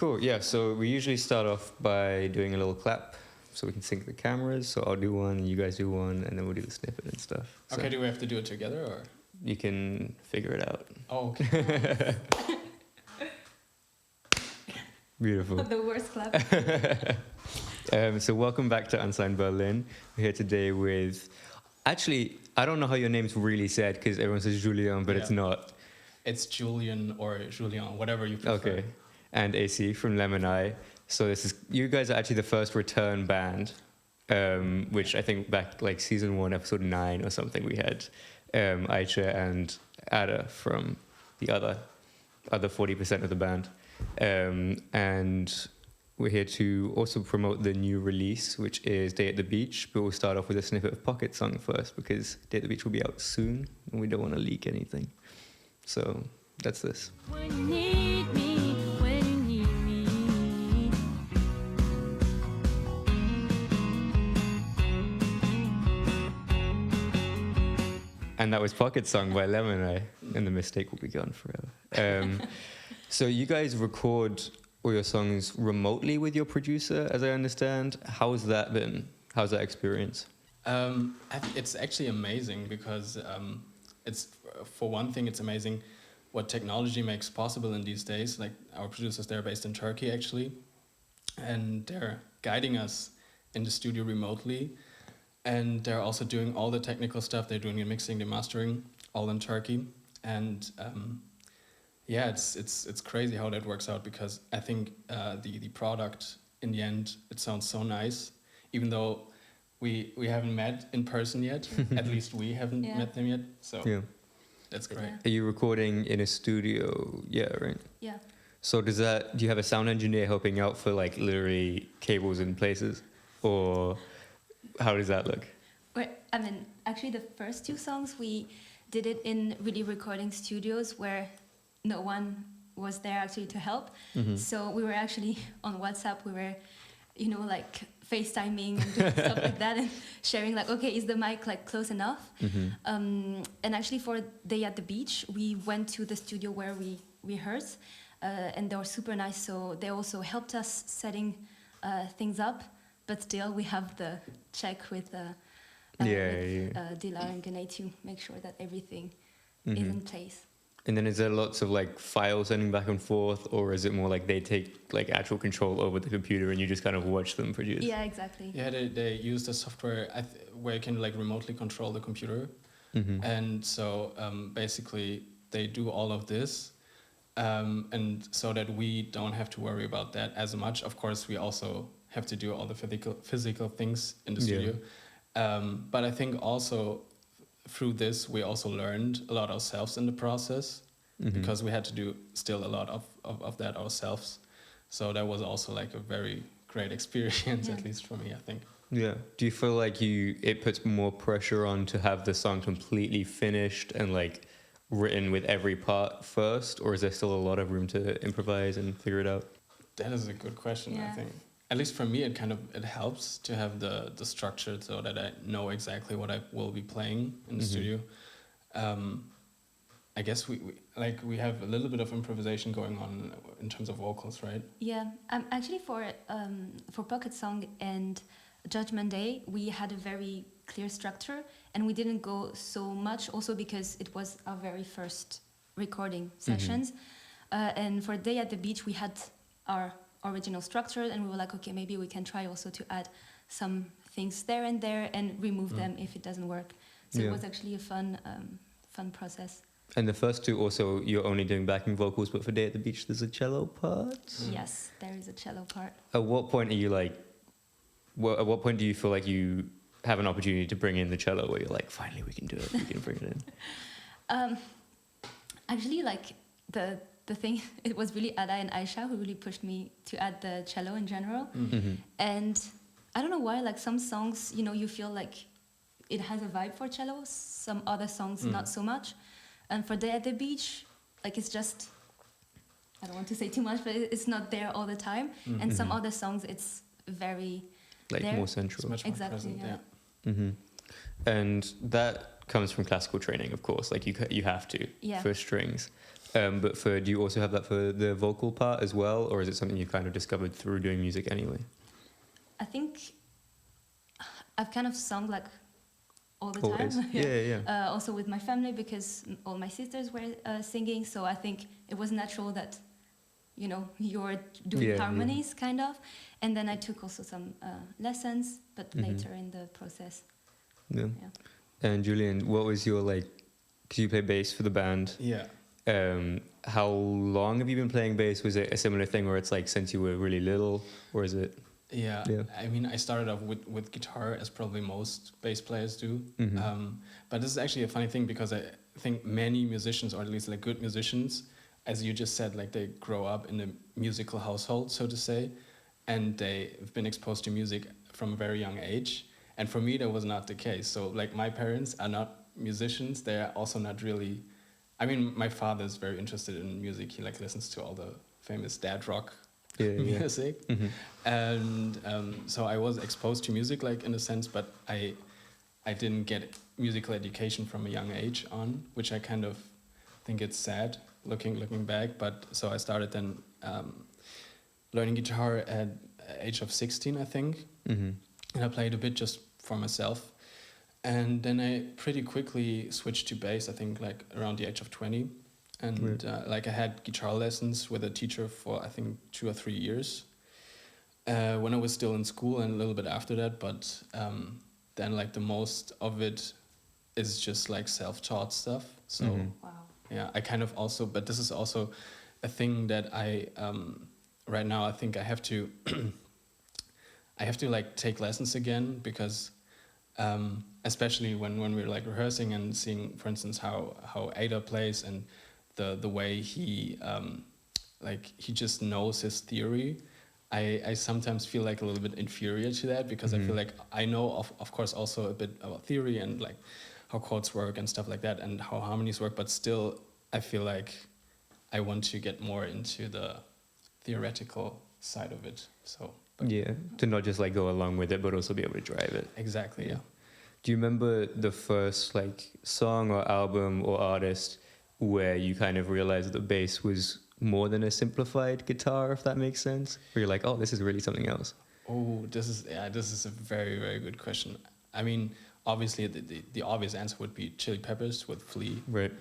Cool. Yeah. So we usually start off by doing a little clap, so we can sync the cameras. So I'll do one, you guys do one, and then we'll do the snippet and stuff. So Okay, do we have to do it together or? you can figure it out. Oh, okay. Beautiful. The worst clap. So welcome back to Unsigned Berlin. We're here today with, actually, I don't know how your name's really said because everyone says Julien, but it's not. It's Julien or Julien, whatever you prefer. Okay. And AC from Lemon Eye. So you guys are actually the first return band, which I think back like season 1, episode 9 or something, we had Aicha and Ada from the other 40% of the band. And we're here to also promote the new release, which is Day at the Beach, but we'll start off with a snippet of Pocket Song first, because Day at the Beach will be out soon, and we don't want to leak anything. So that's this. When you need me, when you need me. And that was Pocket Song by Lemon Eye, and the mistake will be gone forever. So you guys record all your songs remotely with your producer, as I understand. How's that been? How's that experience? It's actually amazing because it's, for one thing, it's amazing what technology makes possible in these days. Like our producers, they're based in Turkey actually, and they're guiding us in the studio remotely. And they're also doing all the technical stuff. They're doing the mixing, the mastering, all in Turkey. And yeah, it's crazy how that works out, because I think the product in the end, it sounds so nice, even though we haven't met in person yet. At least we haven't met them yet. So Yeah. that's great. Yeah. Are you recording in a studio? Yeah, right? Yeah. So do you have a sound engineer helping out for like literally cables in places? Or how does that look? Well, I mean, actually, the first 2 songs we did it in really recording studios where no one was there actually to help. Mm-hmm. So we were actually on WhatsApp. We were, like FaceTiming and doing stuff like that, and sharing like, okay, is the mic like close enough? Mm-hmm. And actually, for Day at the Beach, we went to the studio where we rehearse, and they were super nice. So they also helped us setting things up. But still, we have the check with Dilar and Gane to make sure that everything is in place. And then is there lots of like files sending back and forth, or is it more like they take like actual control over the computer and you just kind of watch them produce? Yeah, exactly. Yeah, they use the software where you can like remotely control the computer. Mm-hmm. And so basically they do all of this, and so that we don't have to worry about that as much. Of course, we also have to do all the physical things in the studio. But I think also through this, we also learned a lot ourselves in the process, because we had to do still a lot of that ourselves. So that was also like a very great experience, at least for me, I think. Yeah. Do you feel like it puts more pressure on to have the song completely finished and like written with every part first, or is there still a lot of room to improvise and figure it out? That is a good question, Yeah. I think. At least for me, it helps to have the structure so that I know exactly what I will be playing in the studio. I guess we have a little bit of improvisation going on in terms of vocals, right? Yeah, actually for Pocket Song and Judgment Day, we had a very clear structure, and we didn't go so much, also because it was our very first recording sessions. And for Day at the Beach, we had our original structure, and we were like, okay, maybe we can try also to add some things there and remove them if it doesn't work. So it was actually a fun process. And the first 2 also, you're only doing backing vocals, but for Day at the Beach, there's a cello part? Yes, there is a cello part. At what point are you like, at what point do you feel like you have an opportunity to bring in the cello where you're like, finally we can do it, we can bring it in? Actually, like the thing, it was really Ada and Aisha who really pushed me to add the cello in general. And I don't know why, like some songs, you feel like it has a vibe for cello, some other songs not so much. And for Day at the Beach, like it's just, I don't want to say too much, but it's not there all the time. And some other songs, it's very like there. more central. It's much more Exactly, present, yeah. And that comes from classical training, of course, like you have to Yeah. for strings. But do you also have that for the vocal part as well, or is it something you kind of discovered through doing music anyway? I think I've kind of sung like all the Always. time. Yeah. Also with my family, because all my sisters were singing, so I think it was natural that, you know, you're doing Yeah, harmonies kind of. And then I took also some lessons, but Mhm. later in the process. Yeah. Yeah. And Julien, what was your because you play bass for the band. Yeah. How long have you been playing bass? Was it a similar thing where it's like since you were really little, or is it? Yeah. Yeah. I mean, I started off with guitar, as probably most bass players do. Mhm. But this is actually a funny thing, because I think many musicians, or at least like good musicians, as you just said, like they grow up in a musical household, so to say, and they've been exposed to music from a very young age. And for me, that was not the case. So like my parents are not musicians. They are also not really. I mean, my father is very interested in music. He like listens to all the famous dad rock Yeah. music. Mhm. And so I was exposed to music, like in a sense, but I didn't get musical education from a young age on, which I kind of think it's sad looking back. But so I started then learning guitar at age of 16, I think, Mhm. and I played a bit just for myself. And then I pretty quickly switched to bass, I think like around the age of 20. And Right. like I had guitar lessons with a teacher for I think 2 or 3 years when I was still in school, and a little bit after that. But then like the most of it is just like self-taught stuff. So Mhm. Wow. yeah, I kind of also, but this is also a thing that I right now I think I have to I have to like take lessons again, because especially when we're like rehearsing and seeing, for instance, how Ada plays, and the way he like he just knows his theory. I sometimes feel like a little bit inferior to that, because I feel like I know of course also a bit about theory and like how chords work and stuff like that, and how harmonies work, but still I feel like I want to get more into the theoretical side of it. So Yeah. To not just like go along with it, but also be able to drive it. exactly, yeah. Do you remember the first like song or album or artist where you kind of realized that the bass was more than a simplified guitar, if that makes sense? Where you're like, oh, this is really something else. Oh, this is a very, very good question. I mean, obviously the obvious answer would be Chili Peppers with Flea. Right.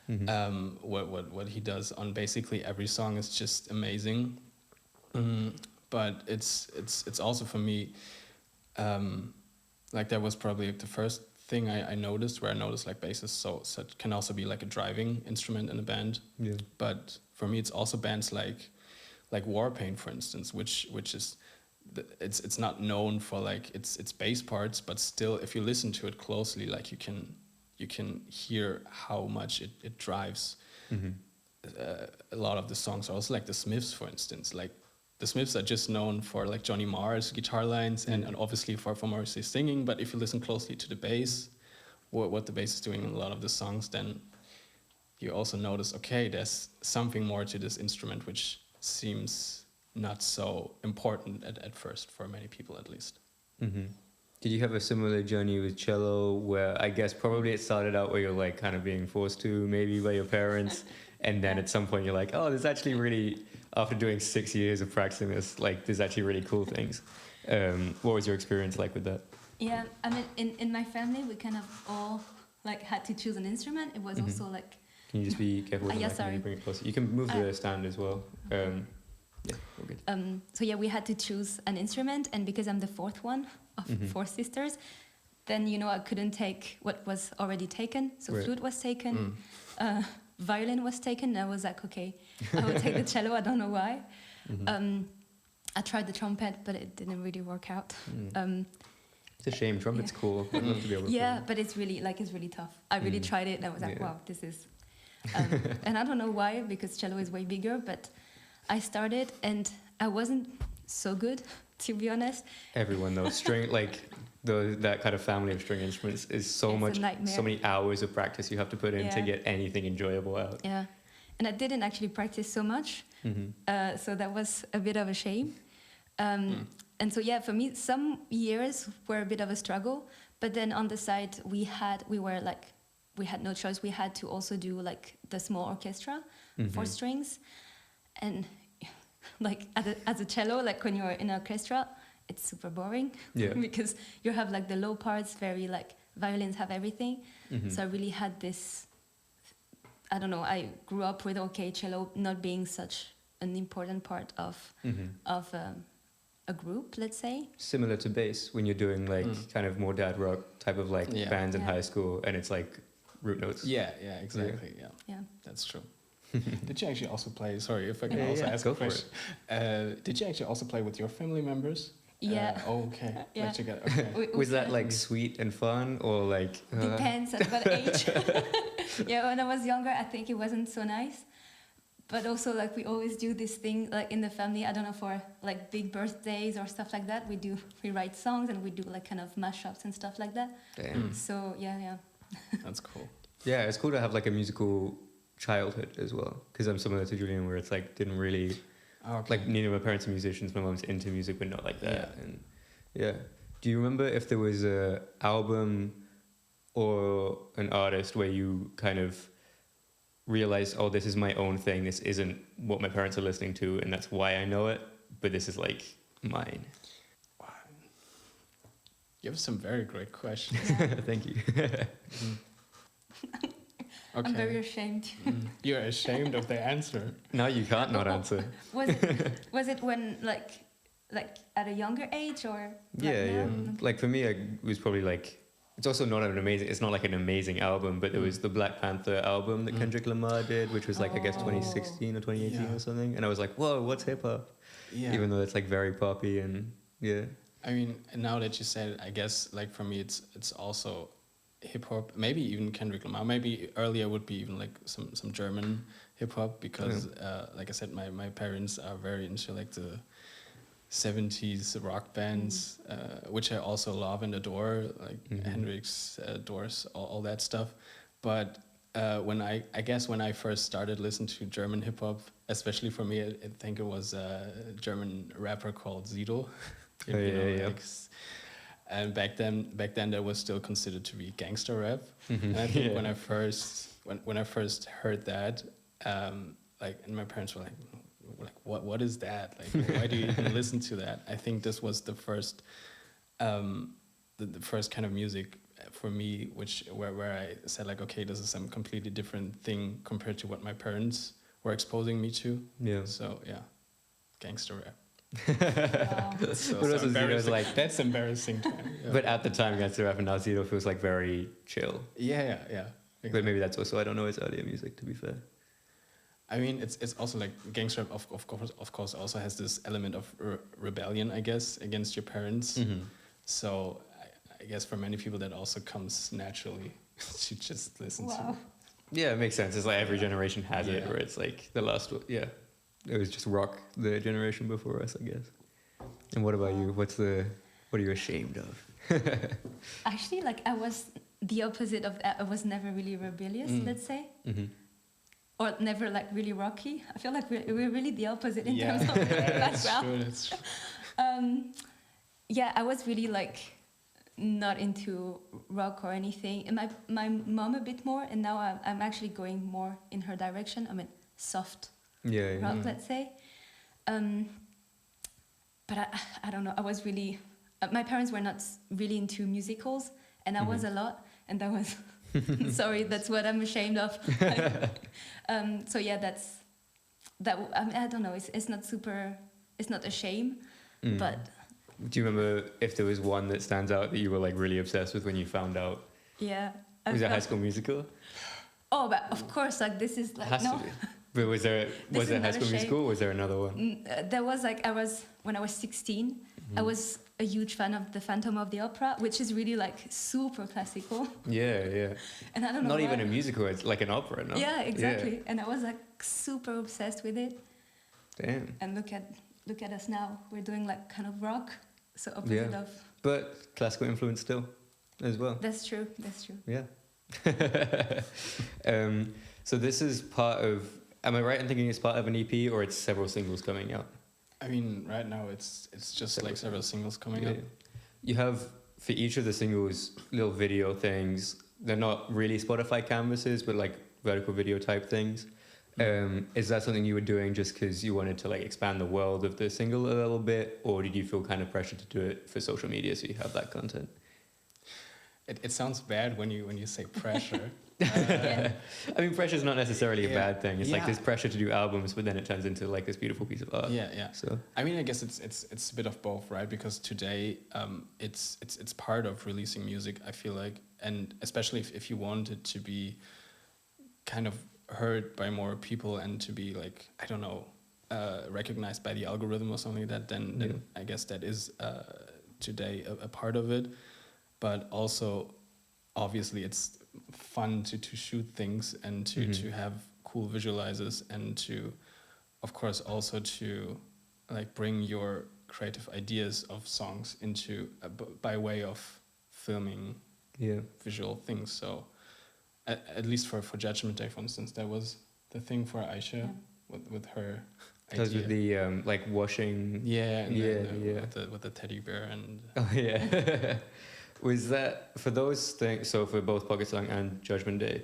Mhm. What he does on basically every song is just amazing. But it's also for me, like that was probably the first thing I noticed, where I noticed like basses so it can also be like a driving instrument in a band. Yeah. But for me, it's also bands like Warpaint, for instance, which is it's not known for like its bass parts, but still, if you listen to it closely, like you can hear how much it drives. Mhm. A lot of the songs are also like the Smiths, for instance. Like the Smiths are just known for like Johnny Marr's guitar lines and obviously for Morrissey singing. But if you listen closely to the bass, what the bass is doing in a lot of the songs, then you also notice, okay, there's something more to this instrument, which seems not so important at first, for many people at least. Mhm. Did you have a similar journey with cello, where I guess probably it started out where you're like kind of being forced to, maybe by your parents, and then at some point you're like, oh, there's actually really, after doing 6 years of practicing this, like there's actually really cool things. What was your experience like with that? Yeah, I mean, in my family, we kind of all like had to choose an instrument. It was also like, Can you just be careful with the yeah, mic and sorry. bring it closer? You can move the stand as well. Yeah, we're good. so yeah, we had to choose an instrument, and because I'm the fourth one of 4 sisters, then you know I couldn't take what was already taken. So Right. flute was taken, violin was taken. And I was like, okay, I will take the cello. I don't know why. I tried the trumpet, but it didn't really work out. It's a shame. Trumpet's cool. I'd love to be able to Yeah, play. but it's really tough. I really tried it, and I was like, Yeah. wow, this is. And I don't know why, because cello is way bigger. But I started, and I wasn't so good, to be honest. Everyone knows string, like that kind of family of string instruments is so It's a much, nightmare. so many hours of practice you have to put in to Yeah. get anything enjoyable out. Yeah, and I didn't actually practice so much, so that was a bit of a shame. And so yeah, for me, some years were a bit of a struggle, but then on the side we were like we had no choice. We had to also do like the small orchestra, 4 strings, and like as a cello, like when you're in an orchestra, it's super boring because you have like the low parts, very like violins have everything. So I really had this. I don't know. I grew up with cello not being such an important part of a group, let's say. Similar to bass when you're doing like kind of more dad rock type of like bands in high school, and it's like root notes. Yeah, exactly. Yeah, that's true. Did you actually also play? Sorry, if I can also ask a question. Did you actually also play with your family members? Yeah. Okay. Yeah. Together. Okay. Was that like sweet and fun, or like? Depends at what age. Yeah, when I was younger, I think it wasn't so nice. But also, like, we always do this thing, like, in the family, I don't know, for, like, big birthdays or stuff like that, we write songs and we do, like, kind of mashups and stuff like that. Damn. So, yeah. That's cool. Yeah, it's cool to have, like, a musical childhood as well. Because I'm similar to Julien, where it's, like, didn't really... Like, neither of my parents are musicians, my mom's into music, but not like that. Yeah. And, yeah. Do you remember if there was a album or an artist where you kind of... realize, oh, this is my own thing, this isn't what my parents are listening to, and that's why I know it, but this is like mine? Wow. You have some very great questions. Thank you. I'm very ashamed. You're ashamed of the answer. Now you can't not answer. Was it when like at a younger age or Yeah. Like for me, it was probably like, it's also not it's not like an amazing album, but there was the Black Panther album that Kendrick Lamar did, which was like, I guess 2016 or 2018 or something. And I was like, whoa, what's hip hop? Yeah. Even though it's like very poppy and I mean, now that you said it, I guess like for me, it's also hip hop, maybe even Kendrick Lamar. Maybe earlier would be even like some German hip hop because, like I said, my parents are very into like the 70s rock bands, which I also love and adore, like Hendrix, Doors, all that stuff. But when I first started listening to German hip hop, especially for me, I think it was a German rapper called Sido. And back then that was still considered to be gangster rap. And I think when I first heard that, like, and my parents were like, what is that? Like, why do you even listen to that? I think this was the first, the first kind of music for me, where I said like, okay, this is some completely different thing compared to what my parents were exposing me to. Yeah. So yeah, gangster rap. Wow. So Zido's like, that's embarrassing. Yeah. But at the time, gangster rap, and now Zido feels like very chill. Yeah. Exactly. But maybe that's also, I don't know his earlier music, to be fair. I mean, it's also like gangster rap, of course, also has this element of rebellion, I guess, against your parents. So I guess for many people that also comes naturally to just listen to. Yeah, it makes sense. It's like every generation has it, where it's like the last one. Yeah, it was just rock the generation before us, I guess. And what about you? What are you ashamed of? Actually, like I was the opposite of that. I was never really rebellious, let's say. Or never like really rocky. I feel like we're really the opposite in terms of background. That's true. Yeah, I was really like not into rock or anything. And my mom a bit more, and now I'm actually going more in her direction. I mean, soft rock, let's say. But I don't know. I was really... my parents were not really into musicals, and I was a lot, and that was... Sorry, that's what I'm ashamed of. So yeah, that's that. I mean, I don't know. It's not super. It's not a shame, but. Do you remember if there was one that stands out that you were like really obsessed with when you found out? Yeah. Was it High School Musical? Oh, but of course, like this is like Has no. To be. But was it High School Musical? Or was there another one? There was like when I was 16. I was a huge fan of the Phantom of the Opera, which is really like super classical. Yeah. And I don't know. Not even a musical; it's like an opera, no? Yeah, exactly. Yeah. And I was like super obsessed with it. Damn. And look at us now. We're doing like kind of rock, so opposite of. But classical influence still, as well. That's true. Yeah. So this is part of. Am I right in thinking it's part of an EP, or it's several singles coming out? I mean, right now it's just several singles coming up. You have, for each of the singles, little video things they're not really Spotify canvases, but like vertical video type things. Is that something you were doing just because you wanted to like expand the world of the single a little bit, or did you feel kind of pressure to do it for social media so you have that content? It sounds bad when you say pressure. Yeah. I mean, pressure is not necessarily a Yeah. bad thing. It's like Yeah. there's pressure to do albums, but then it turns into like this beautiful piece of art. Yeah. So I mean, I guess it's a bit of both, right? Because today, it's part of releasing music. I feel like, and especially if you want it to be kind of heard by more people and to be like, I don't know, recognized by the algorithm or something like that, then I guess that is today a part of it. But also, obviously, it's fun to shoot things and to have cool visualizers and to, of course, also to like bring your creative ideas of songs into by way of filming visual things. So at least for Judgment Day, for instance, that was the thing for Aisha with her because idea. with the like washing. With the teddy bear and Oh yeah. Was that for those things? So for both Pocket Song and Judgment Day,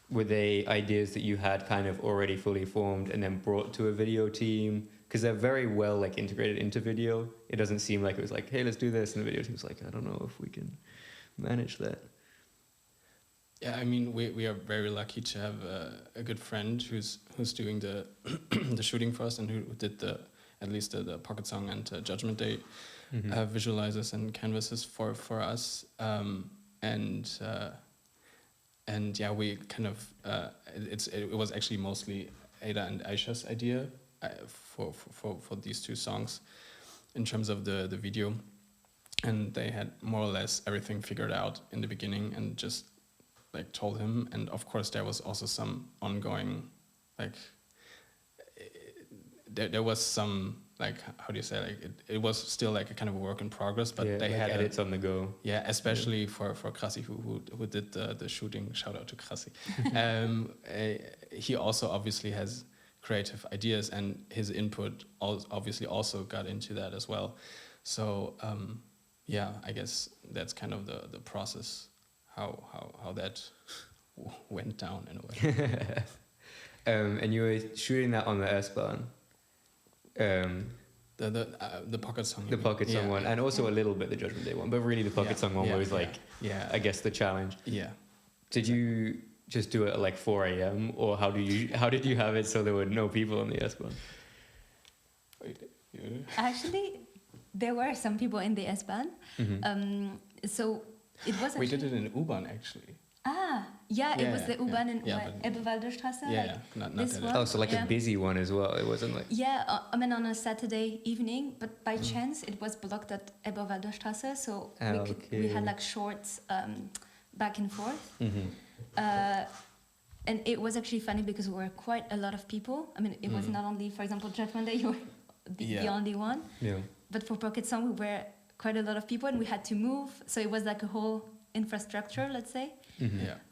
were they ideas that you had kind of already fully formed and then brought to a video team? Because they're very well like integrated into video. It doesn't seem like it was like, hey, let's do this, and the video team's like, I don't know if we can manage that. yeah, I mean, we are very lucky to have a good friend who's doing the the shooting for us and who did at least the Pocket Song and Judgment Day visualizers and canvases for us, and yeah, we kind of it was actually mostly Ada and Aisha's idea for these two songs in terms of the video, and they had more or less everything figured out in the beginning and just like told him. And of course there was also some ongoing like there was some like, how do you say, like it was still like a kind of a work in progress, but they like had edits on the go. Yeah, especially for Krasi who did the shooting. Shout out to Krasi. He also obviously has creative ideas, and his input obviously also got into that as well. So yeah, I guess that's kind of the process how that went down in a way. And you were shooting that on the S-Bahn. The Pocket Song. The Pocket Song one, and also a little bit the Judgment Day one, but really the Pocket Song one was like, I guess the challenge. Yeah. Did you just do it at like 4 a.m. or how did you have it so there were no people on the S-Bahn? Actually, there were some people in the S-Bahn. So it was. We did it in U-Bahn actually. It was the U-Bahn in Ebbewalder Straße. Not this that. one. Oh, so like a busy one as well. It wasn't like. Yeah, I mean on a Saturday evening, but by chance it was blocked at Ebbewalder Straße, so we had like shorts back and forth. And it was actually funny because we were quite a lot of people. I mean, it was not only, for example, Judgment Day, you were the only one. Yeah. But for Pocket Song, we were quite a lot of people, and we had to move. So it was like a whole infrastructure, let's say.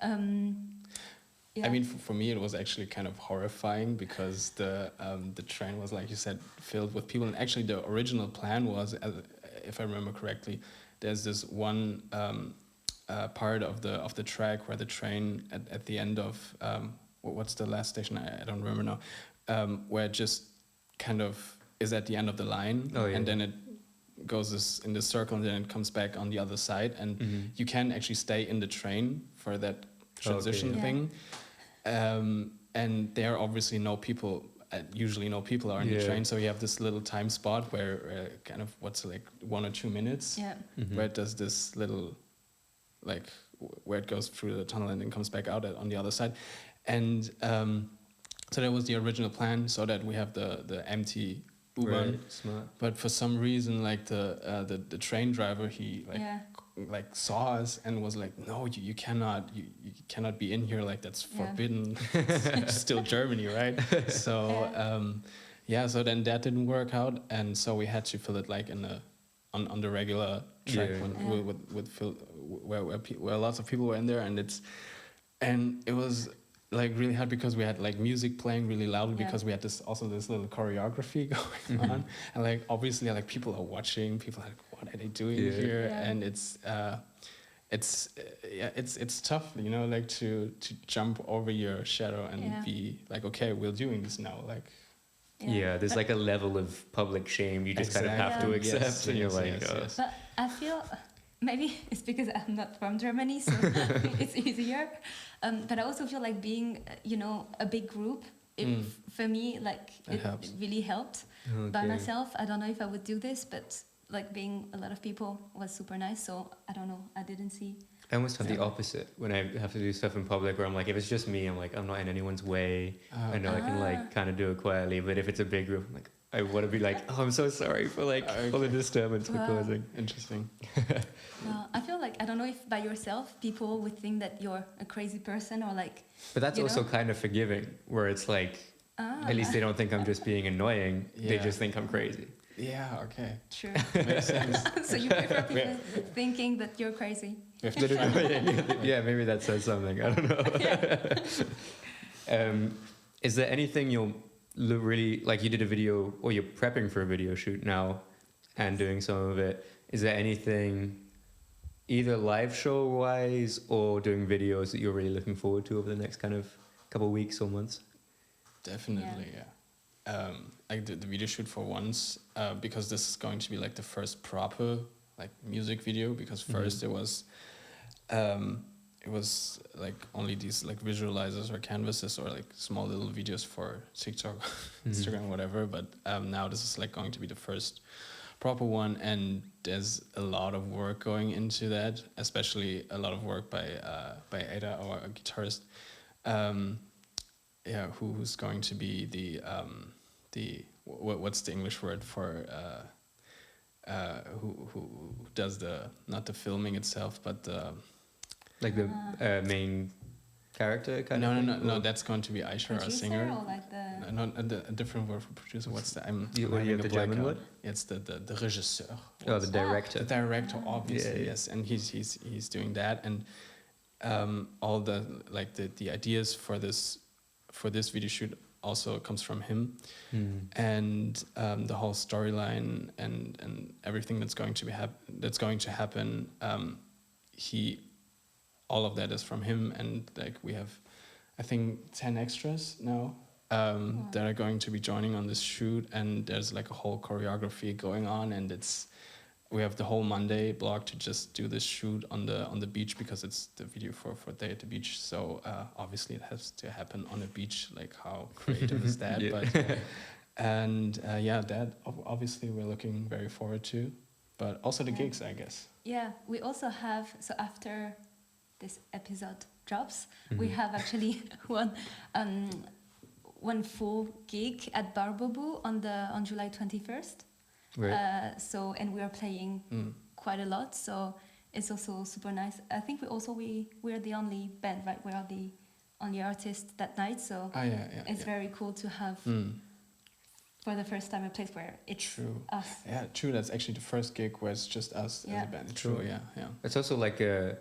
I mean, for me, it was actually kind of horrifying because the train was, like you said, filled with people. And actually, the original plan was, if I remember correctly, there's this one part of the track where the train at the end of what's the last station? I don't remember now. Where it just kind of is at the end of the line, and then it goes in this circle, and then it comes back on the other side, and you can actually stay in the train for that transition thing. And there are obviously no people. Usually no people are in the train, so you have this little time spot where kind of what's like 1 or 2 minutes, where it does this little, like where it goes through the tunnel and then comes back out on the other side, and so that was the original plan, so that we have the empty U-Bahn. Smart. But for some reason, like the train driver, he like saw us and was like, no, you cannot be in here, like that's forbidden. It's still Germany, right? So so then that didn't work out, and so we had to fill it like on the regular track where lots of people were in there, and it was like really hard because we had like music playing really loudly because we had this little choreography going on, and like obviously like people are watching, people are like, what are they doing here? And it's it's tough, you know, like to jump over your shadow and Yeah. be like, okay, we're doing this now, like. Yeah, there's But- like a level of public shame you just kind of have to Exactly. accept, Yes, and you're yes, like, yes, oh. yes. But I feel maybe it's because I'm not from Germany, so it's easier. But I also feel like being, a big group. For me, like It helps. really helped. By Okay. myself, I don't know if I would do this, but like being a lot of people was super nice. So I don't know. I didn't see. I almost have the Yeah. opposite when I have to do stuff in public, where I'm like, if it's just me, I'm like, I'm not in anyone's way. I know I can like kind of do it quietly, but if it's a big group, I'm like, I want to be like, oh, I'm so sorry for like all the disturbance we're Wow. causing. Interesting. I feel like I don't know if by yourself people would think that you're a crazy person or like. But that's You also know? kind of forgiving, where it's like, at least they don't think I'm just being annoying. They Yeah. just think I'm crazy. Yeah. Okay. True. Makes sense. So you prefer people thinking that you're crazy. We have to try. Yeah, maybe that says something. I don't know. Is there anything you'll really like? You did a video, or you're prepping for a video shoot now, and doing some of it. Is there anything, either live show wise or doing videos, that you're really looking forward to over the next kind of couple of weeks or months? Definitely, yeah. I did the video shoot for once, because this is going to be like the first proper like music video, because first it was like only these like visualizers or canvases or like small little videos for TikTok, Instagram, whatever. But now this is like going to be the first proper one, and there's a lot of work going into that, especially a lot of work by Ada, our guitarist. Who's going to be the what's the English word for who does the, not the filming itself, but the Like the main character kind of thing? no, that's going to be Aisha, our Producer singer. or like the. No, a different word for producer. What's the? What do you having have, a the German blackout. word? It's the regisseur. Oh, the director. The director, obviously, Yeah. yes, and he's doing that, and all the like the ideas for this video shoot also comes from him, and the whole storyline and everything that's going to happen. All of that is from him, and like we have, I think 10 extras now that are going to be joining on this shoot, and there's like a whole choreography going on, and we have the whole Monday block to just do this shoot on the beach, because it's the video for Day at the Beach. So obviously it has to happen on a beach. Like, how creative is that? Yeah. But that obviously we're looking very forward to, but also the gigs, I guess. Yeah, we also have, so after this episode drops, we have actually one full gig at Barbobu on July 21st. Right. And we are playing quite a lot, so it's also super nice. I think we're the only band, right? We are the only artist that night, so it's very cool to have for the first time a place where it's True. us. Yeah, true. That's actually the first gig where it's just us as a band. True. Yeah. It's also like a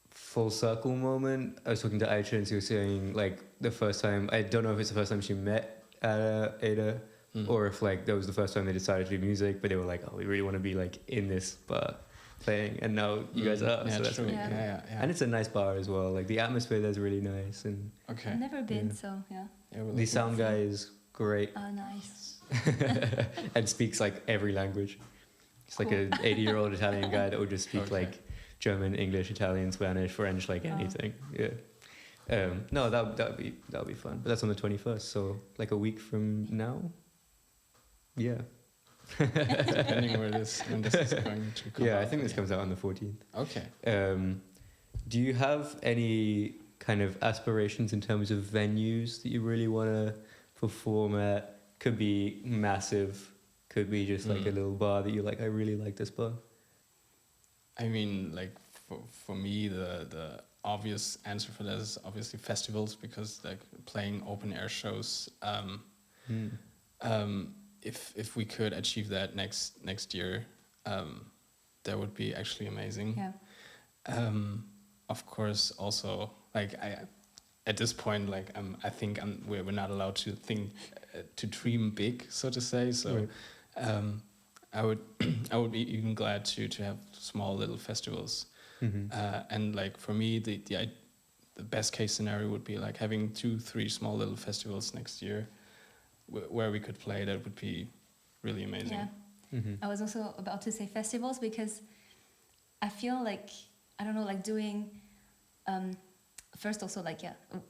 full circle moment. I was talking to Aisha, and she was saying like the first time, I don't know if it's the first time she met Ada, or if like that was the first time they decided to do music, but they were like, oh, we really want to be like in this bar playing, and now you guys are. Yeah, so that's true. really Yeah. cool. And it's a nice bar as well. Like the atmosphere there's really nice, and Okay. I've never been, Yeah. so yeah. Yeah, we're the looking sound guy is great Oh, nice. and speaks like every language. He's like an 80-year-old Italian guy that would just speak like German, English, Italian, Spanish, French, like anything. Yeah. No, that'll be fun. But that's on the 21st, so like a week from now. Yeah. depending when this is going to come Yeah, out. I think this comes out on the 14th. Okay. Do you have any kind of aspirations in terms of venues that you really want to perform at? Could be massive, could be just like a little bar that you're like, I really like this bar. I mean, like for me, the obvious answer for that is obviously festivals, because like playing open air shows. If we could achieve that next year, that would be actually amazing. Yeah. Of course, also like at this point, like I think we're not allowed to think to dream big, so to say. So, I would be even glad to have small little festivals And like for me, the best case scenario would be like having 2-3 small little festivals next year where we could play. That would be really amazing. Yeah. I was also about to say festivals because I feel like, I don't know, like doing, first also like,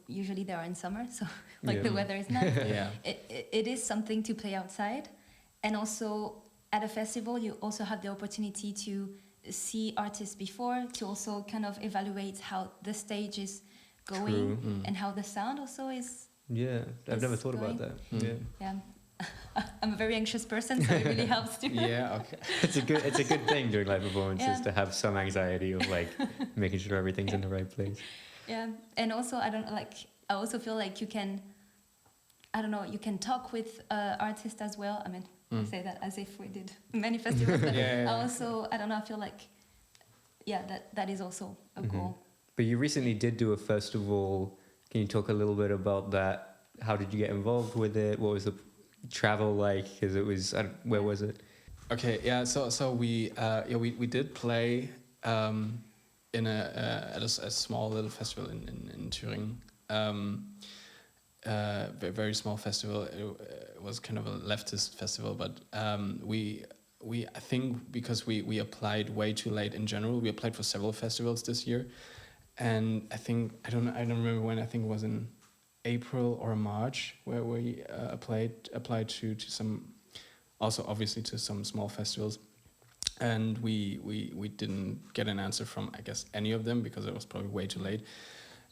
usually they are in summer, so like the weather is nice. Yeah. It is something to play outside. And also at a festival, you also have the opportunity to see artists before, to also kind of evaluate how the stage is going and how the sound also is. Yeah, I've never is thought about going. that. Yeah. I'm a very anxious person, so it really helps too. Yeah, okay. It's a good thing during live performances to have some anxiety of like making sure everything's in the right place. Yeah, and also I also feel like you can, I don't know, you can talk with artists as well. I mean, I say that as if we did many festivals, but I also, I don't know, I feel like, that is also a goal. But you recently did do a festival. Can you talk a little bit about that? How did you get involved with it? What was the travel like? Because it was, where was it? Okay, yeah. So we did play in at a small little festival in Thüringen. Very small festival. It was kind of a leftist festival, but we I think because we applied way too late in general. We applied for several festivals this year, and I think I don't remember when. I think it was in April or March where we applied to some, also obviously to some small festivals, and we didn't get an answer from, I guess, any of them because it was probably way too late,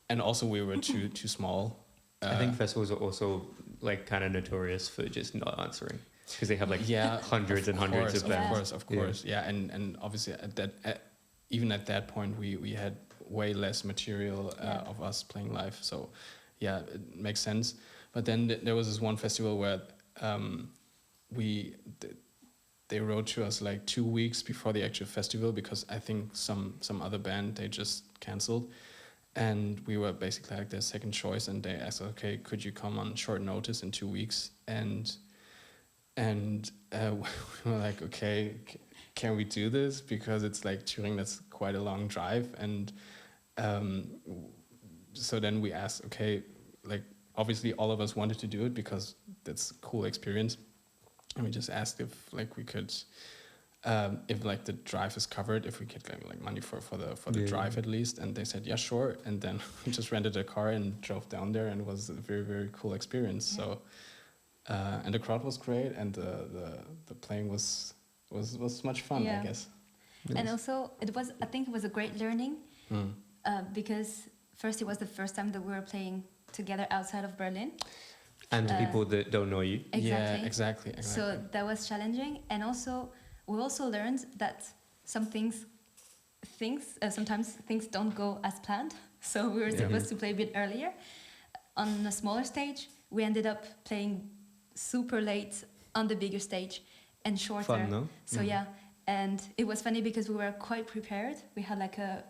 and also we were too small. I think festivals are also like kind of notorious for just not answering because they have like hundreds and hundreds of bands. Of course, yeah. And obviously even at that point we had way less material of us playing live, so yeah, it makes sense. But then there was this one festival where they wrote to us like 2 weeks before the actual festival because I think some other band, they just canceled. And we were basically like their second choice, and they asked, okay, could you come on short notice in 2 weeks? And we were like, okay, can we do this? Because it's like Thüringen, that's quite a long drive. And so then we asked, okay, like obviously all of us wanted to do it because that's a cool experience. And we just asked if like we could, if like the drive is covered, if we could get like money for the drive at least. And they said, yeah, sure. And then we just rented a car and drove down there, and it was a very, very cool experience. Yeah. So, and the crowd was great, and the playing was much fun, I guess. Yes. And also I think it was a great learning because first it was the first time that we were playing together outside of Berlin. And people that don't know you. Exactly. Yeah, exactly. So that was challenging, and also we also learned that sometimes things don't go as planned. So we were supposed to play a bit earlier. On a smaller stage, we ended up playing super late on the bigger stage and shorter. Fun, no? So and it was funny because we were quite prepared. We had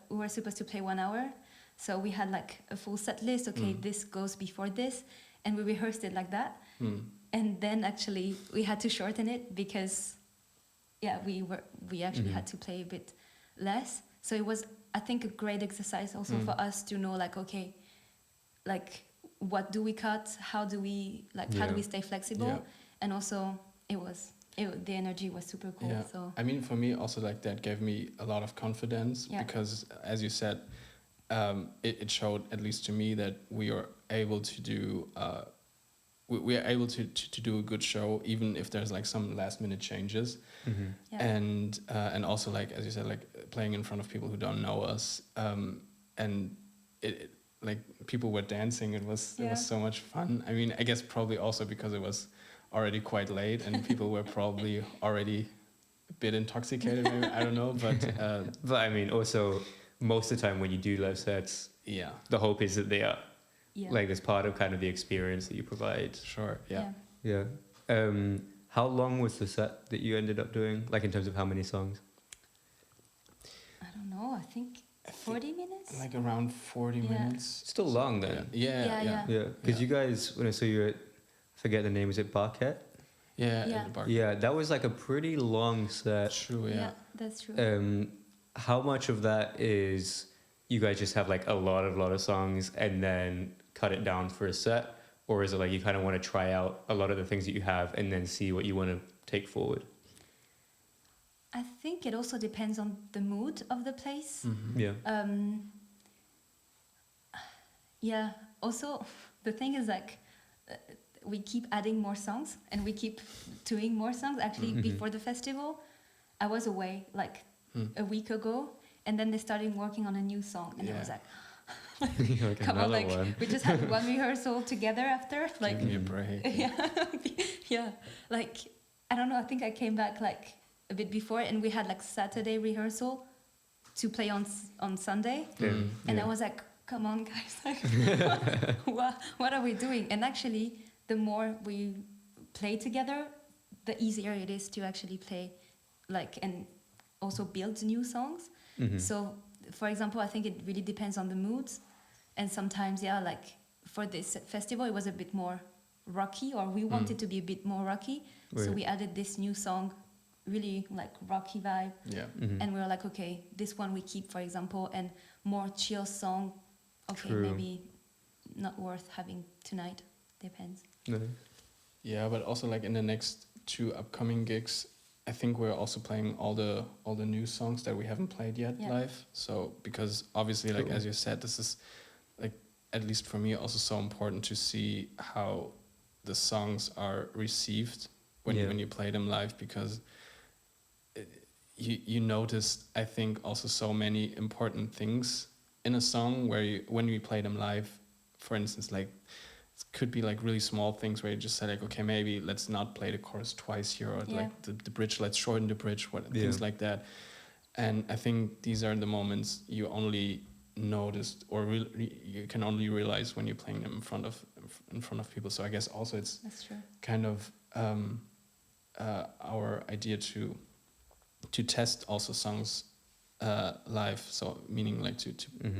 we were supposed to play 1 hour, so we had like a full set list. Okay, this goes before this, and we rehearsed it like that. And then actually we had to shorten it because we actually had to play a bit less. So it was, I think, a great exercise also for us to know, like, okay, like what do we cut? How do we how do we stay flexible? Yeah. And also the energy was super cool. Yeah. So I mean, for me also, like, that gave me a lot of confidence because, as you said, it showed, at least to me, that we are able to do we are able to do a good show even if there's like some last minute changes. And also, like, as you said, like playing in front of people who don't know us, and it like people were dancing. It was so much fun. I mean, I guess probably also because it was already quite late and people were probably already a bit intoxicated, maybe, I don't know, but I mean, also most of the time when you do live sets, the hope is that they are like as part of kind of the experience that you provide. Sure. How long was the set that you ended up doing, like in terms of how many songs? I don't know, I think 40 minutes, like around 40 minutes. Still long then. Yeah, because you guys, when I saw you at, forget the name, was it Barquette? Yeah. Yeah, that was like a pretty long set. True. Yeah, that's true. how much of that is you guys just have like a lot of songs and then cut it down for a set, or is it like you kind of want to try out a lot of the things that you have and then see what you want to take forward? I think it also depends on the mood of the place. Yeah. Yeah. Also, the thing is like we keep adding more songs and we keep doing more songs. Actually, before the festival, I was away like a week ago, and then they started working on a new song, and I was like, like come on, another like one. we just had one rehearsal together after, like Give me a break. yeah, like I don't know. I think I came back like a bit before, and we had like Saturday rehearsal to play on Sunday, and I was like, come on, guys, like what are we doing? And actually, the more we play together, the easier it is to actually play, like, and also build new songs. So, for example, I think it really depends on the moods, and sometimes, like for this festival, it was a bit more rocky, or we wanted to be a bit more rocky, so we added this new song, really like rocky vibe, and we were like, okay, this one we keep, for example, and more chill song, okay, maybe not worth having tonight, depends. Yeah, but also like in the next 2 upcoming gigs, I think we're also playing all the new songs that we haven't played yet live. So because obviously, like as you said, this is like, at least for me, also so important to see how the songs are received when you play them live, because you notice, I think, also so many important things in a song where when we play them live, for instance, like it could be like really small things where you just say like, okay, maybe let's not play the chorus twice here, or like the bridge, let's shorten the bridge, things like that. And I think these are the moments you only noticed, or you can only realize when you're playing them in front of people. So I guess also it's kind of our idea to test also songs live. So meaning like to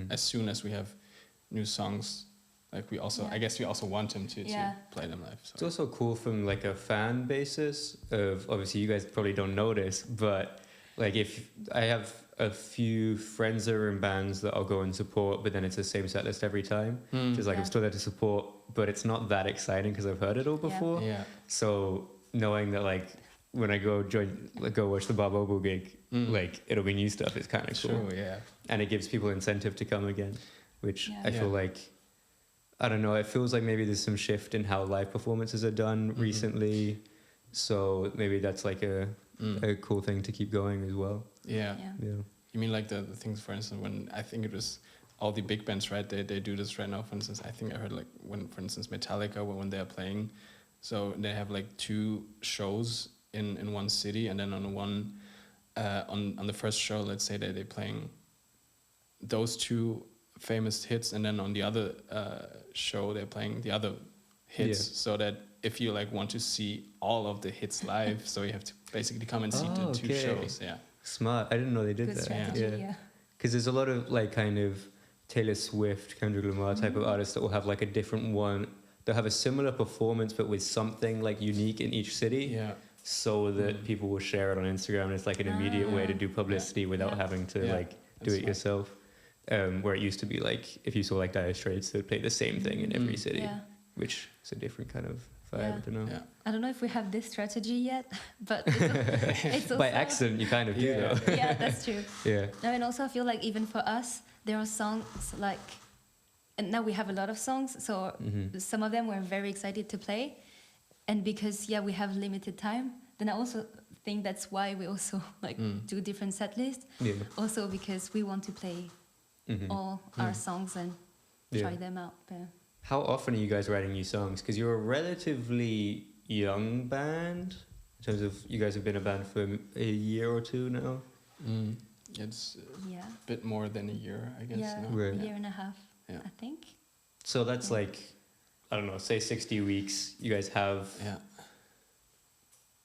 as soon as we have new songs, like we also, I guess we also want them to play them live. So. It's also cool from like a fan basis of, obviously you guys probably don't notice, but like if I have a few friends that are in bands that I'll go and support, but then it's the same set list every time. Just like I'm still there to support, but it's not that exciting because I've heard it all before. So knowing that like when I go watch the Bob Obo gig, like it'll be new stuff, it's kind of cool. True, And it gives people incentive to come again, which I feel like, I don't know, it feels like maybe there's some shift in how live performances are done recently. So maybe that's like a cool thing to keep going as well. Yeah. You mean like the things, for instance, when I think it was all the big bands, right? They do this right now. For instance, I think I heard like when, for instance, Metallica, when they're playing, so they have like 2 shows in one city, and then on one on the first show, let's say they're playing those 2 famous hits, and then on the other show they're playing the other hits, so that if you like want to see all of the hits live, so you have to basically come and see the 2 shows. Smart. I didn't know they did Good that. strategy, Because there's a lot of like kind of Taylor Swift, Kendrick Lamar type of artists that will have like a different one. They'll have a similar performance but with something like unique in each city, so that people will share it on Instagram, and it's like an immediate way to do publicity without having to like do it yourself. Where it used to be like, if you saw like Dire Straits, they'd play the same thing in every city, which is a different kind of vibe. I don't know. I don't know if we have this strategy yet, but it's also by accident you kind of do though. Yeah, that's true. No, and also I feel like even for us, there are songs like, and now we have a lot of songs, so some of them we're very excited to play, and because we have limited time, then I also think that's why we also like do different set lists. Also because we want to play all our songs and try them out. How often are you guys writing new songs? Because you're a relatively young band in terms of, you guys have been a band for a year or 2 now. It's a bit more than a year, I guess. A year and a half, I think. So that's like, I don't know, say 60 weeks. You guys have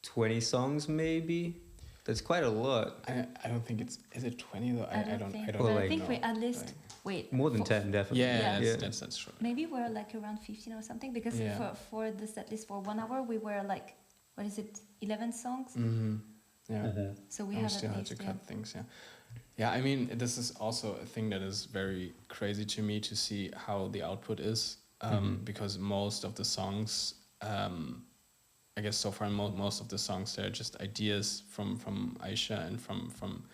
20 songs maybe? That's quite a lot. I don't think is it 20 though? I don't Well, like, I think we at least, more than 10 definitely. That's true. Maybe we're like around 15 or something, because for the set list for 1 hour, we were like, 11 songs? So we have still at had least, to cut things, Yeah, I mean, this is also a thing that is very crazy to me to see how the output is, because most of the songs, I guess so far, most of the songs, they're just ideas from Aisha and from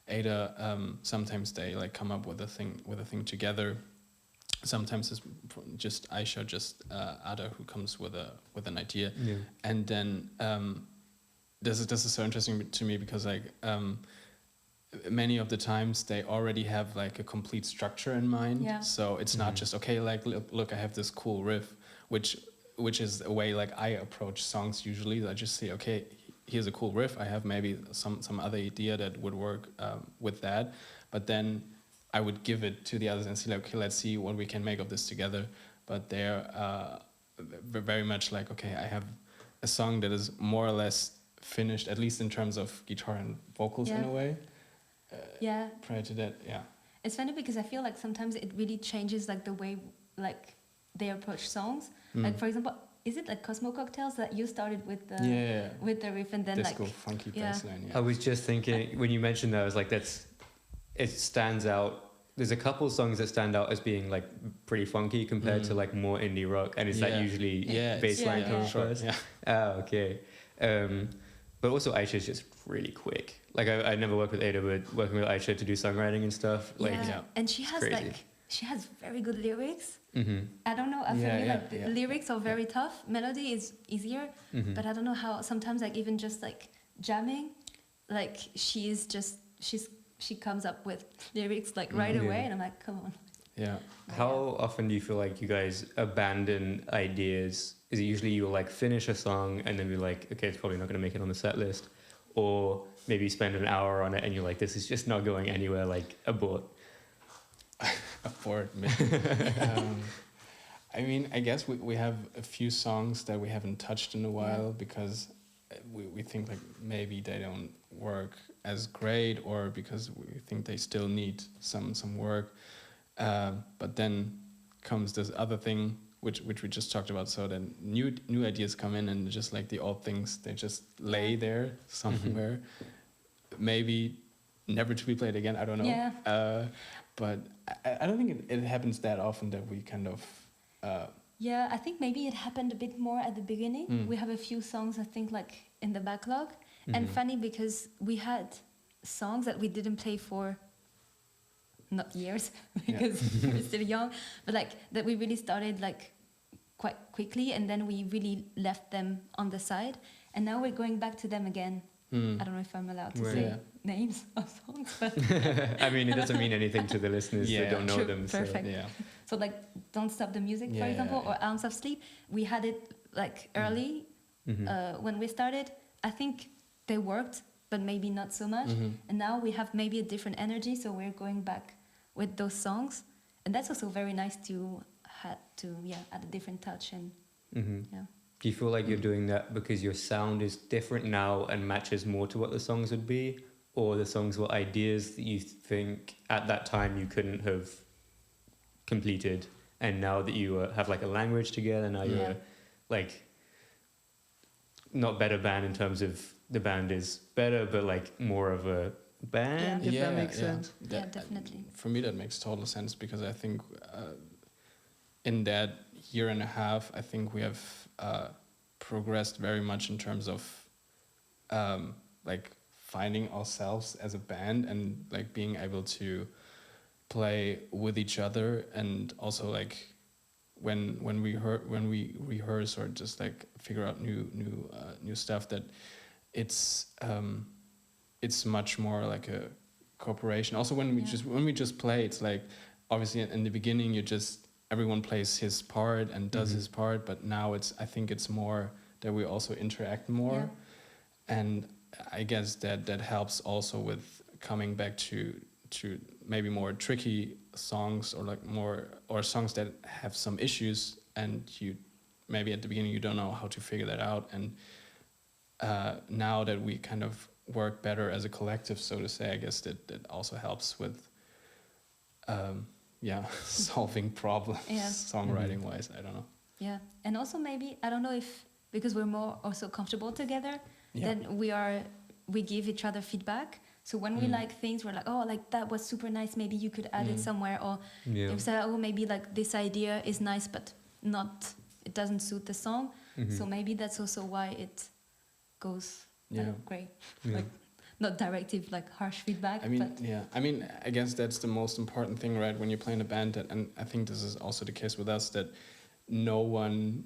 Ada. Sometimes they like come up with a thing together. Sometimes it's just Aisha, just Ada who comes with an idea, and then this is so interesting to me because like. Many of the times they already have like a complete structure in mind. Yeah. So it's not just, okay, like, look, I have this cool riff, which is a way like I approach songs usually. I just say, okay, here's a cool riff. I have maybe some other idea that would work with that. But then I would give it to the others and say, like, okay, let's see what we can make of this together. But they're very much like, okay, I have a song that is more or less finished, at least in terms of guitar and vocals in a way. Prior to that, it's funny because I feel like sometimes it really changes like the way like they approach songs. Like for example, is it like Cosmo Cocktails that you started with the with the riff and then disco like funky bassline? I was just thinking when you mentioned that, I was like, it stands out. There's a couple songs that stand out as being like pretty funky compared to like more indie rock, and is that usually bassline comes first? Okay. But also Aisha is just really quick. Like I never worked with Ada, but working with Aisha to do songwriting and stuff. Like and she has crazy. she has very good lyrics. Mm-hmm. I don't know. I feel like the lyrics are very tough. Melody is easier, but I don't know how. Sometimes like even just like jamming, like she comes up with lyrics like right away, and I'm like, come on. Yeah. How often do you feel like you guys abandon ideas? Is it usually you'll like finish a song and then be like, okay, it's probably not going to make it on the set list, or maybe you spend an hour on it and you're like, this is just not going anywhere, like abort. Abort. I mean, I guess we have a few songs that we haven't touched in a while because we think like maybe they don't work as great, or because we think they still need some work. But then comes this other thing which we just talked about. So then new ideas come in, and just like the old things, they just lay there somewhere, maybe never to be played again. I don't know. Yeah. But I don't think it happens that often that we kind of. I think maybe it happened a bit more at the beginning. We have a few songs I think like in the backlog, and funny because we had songs that we didn't play for. Not years because we're still young, but like that we really started like quite quickly, and then we really left them on the side, and now we're going back to them again. I don't know if I'm allowed to say names of songs, but I mean, it doesn't mean anything to the listeners that don't know them. Perfect. So. So like Don't Stop the Music, for example, or Ounce of Sleep, we had it like early when we started. I think they worked, but maybe not so much, and now we have maybe a different energy, so we're going back with those songs, and that's also very nice to add a different touch. And do you feel like you're doing that because your sound is different now and matches more to what the songs would be, or the songs were ideas that you think at that time you couldn't have completed, and now that you have like a language together, now you're like not better band in terms of the band is better, but like more of a band, if that makes sense. Yeah, definitely. For me, that makes total sense, because I think in that year and a half, I think we have progressed very much in terms of like finding ourselves as a band, and like being able to play with each other, and also like when we rehearse or just like figure out new stuff, that it's much more like a cooperation. Also, when we just play, it's like obviously in the beginning everyone plays his part and does his part, but now I think it's more that we also interact more, and I guess that helps also with coming back to maybe more tricky songs, or like or songs that have some issues, and you maybe at the beginning you don't know how to figure that out, and now that we kind of work better as a collective, so to say, I guess that also helps with solving problems songwriting wise. I don't know. Yeah, and also maybe I don't know if because we're more also comfortable together, then we are we give each other feedback. So when we like things, we're like, oh, like that was super nice. Maybe you could add it somewhere. Or Yeah. if we say, oh, maybe like this idea is nice, but it doesn't suit the song. So maybe that's also why it goes great. Yeah. Like not directive, like harsh feedback. I mean, but I mean, I guess that's the most important thing, right? When you play in a band, and I think this is also the case with us, that no one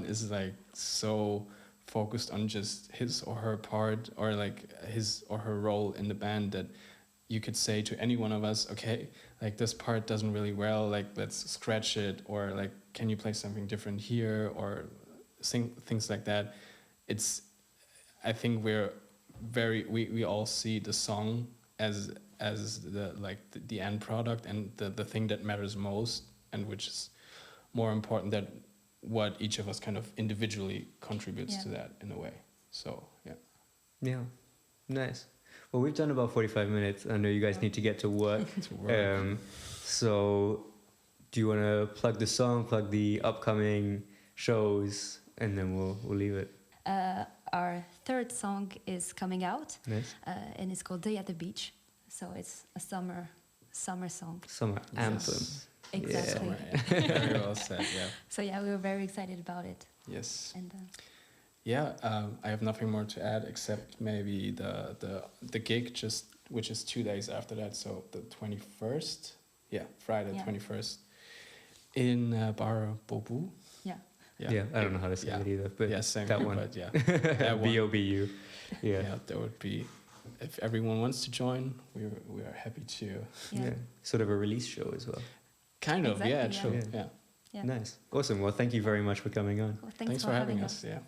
is like so focused on just his or her part or like his or her role in the band that you could say to any one of us, okay, like this part doesn't really well, like let's scratch it, or like can you play something different here, or things like that. I think we all see the song as the end product and the thing that matters most, and which is more important than what each of us kind of individually contributes to that in a way. So Yeah, nice. Well, we've done about 45 minutes. I know you guys need to get to work. So do you want to plug the song, plug the upcoming shows, and then we'll leave it? our third song is coming out, Nice. and it's called Day at the Beach. So it's a summer song. Summer anthem. Yes. Exactly. Summer, very well said. Yeah. So yeah, we were very excited about it. Yes. And Yeah, I have nothing more to add except maybe the gig, which is 2 days after that, so the 21st. Yeah, Friday, Yeah. 21st, in Bar Bobu. yeah. I don't know how to say it either, but yeah, same that here, one. but yeah, that one. BOBU. Yeah. Yeah, that would be. If everyone wants to join, we are happy to. Yeah. Sort of a release show as well. Kind of, Exactly, yeah, yeah. true, Yeah. yeah. Yeah. Nice. Awesome. Well, thank you very much for coming on. Well, Thanks for having us. Yeah.